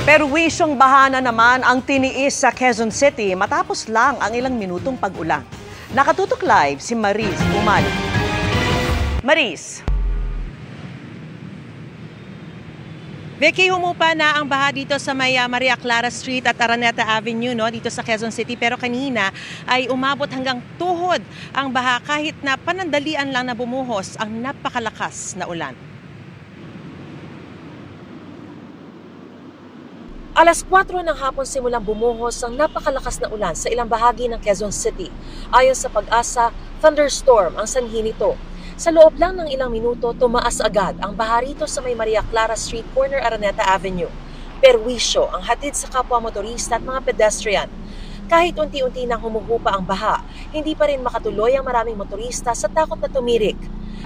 Perwisyong bahana naman ang tiniis sa Quezon City matapos lang ang ilang minutong pag-ulan. Nakatutok live si Maris Umali. Maris. Vicky, humupa na ang baha dito sa may Maria Clara Street at Araneta Avenue dito sa Quezon City. Pero kanina ay umabot hanggang tuhod ang baha kahit na panandalian lang na bumuhos ang napakalakas na ulan. Alas 4 ng hapon simulang bumuhos ang napakalakas na ulan sa ilang bahagi ng Quezon City. Ayon sa Pag-asa, thunderstorm ang sanhi nito. Sa loob lang ng ilang minuto, tumaas agad ang baha rito sa may Maria Clara Street, corner Araneta Avenue. Perwisyo ang hatid sa kapwa motorista at mga pedestrian. Kahit unti-unti nang humuhupa ang baha, hindi pa rin makatuloy ang maraming motorista sa takot na tumirik.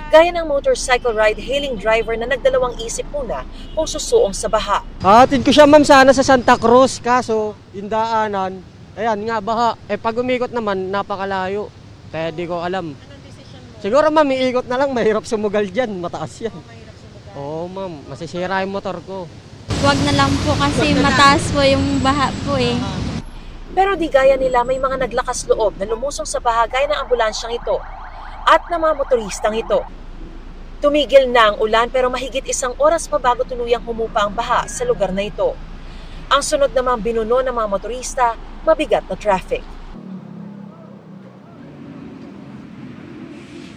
Gaya ng motorcycle ride-hailing driver na nagdalawang isip muna kung susuong sa baha. Hatid ko siya ma'am sana sa Santa Cruz, kaso yung daanan, ayan nga baha. Pag umikot naman, napakalayo. Kaya di ko alam. Siguro ma'am, iikot na lang, mahirap sumugal dyan, mataas yan. Oo ma'am, masisira yung motor ko. Huwag na lang po kasi mataas po yung baha po eh. Pero di gaya nila, may mga naglakas loob na lumusong sa baha gaya ng ambulansyang ito at ng mga motoristang ito. Tumigil na ang ulan pero mahigit 1 oras pa bago tuluyang humupa ang baha sa lugar na ito. Ang sunod namang binuno ng mga motorista, mabigat na traffic.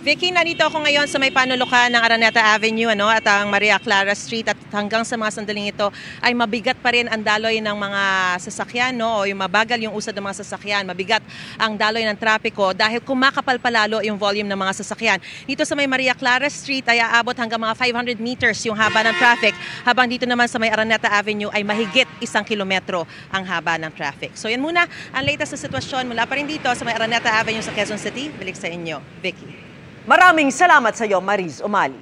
Vicky, narito ako ngayon sa may panulukan ng Araneta Avenue at ang Maria Clara Street at hanggang sa mga sandaling ito ay mabigat pa rin ang daloy ng mga sasakyan o yung mabagal yung usad ng mga sasakyan. Mabigat ang daloy ng trapiko dahil kumakapal palalo yung volume ng mga sasakyan. Dito sa may Maria Clara Street ay aabot hanggang mga 500 meters yung haba ng traffic, habang dito naman sa may Araneta Avenue ay mahigit 1 kilometro ang haba ng traffic. So yan muna ang latest na sitwasyon mula pa rin dito sa may Araneta Avenue sa Quezon City. Balik sa inyo, Vicky. Maraming salamat sa iyo, Maris Umali.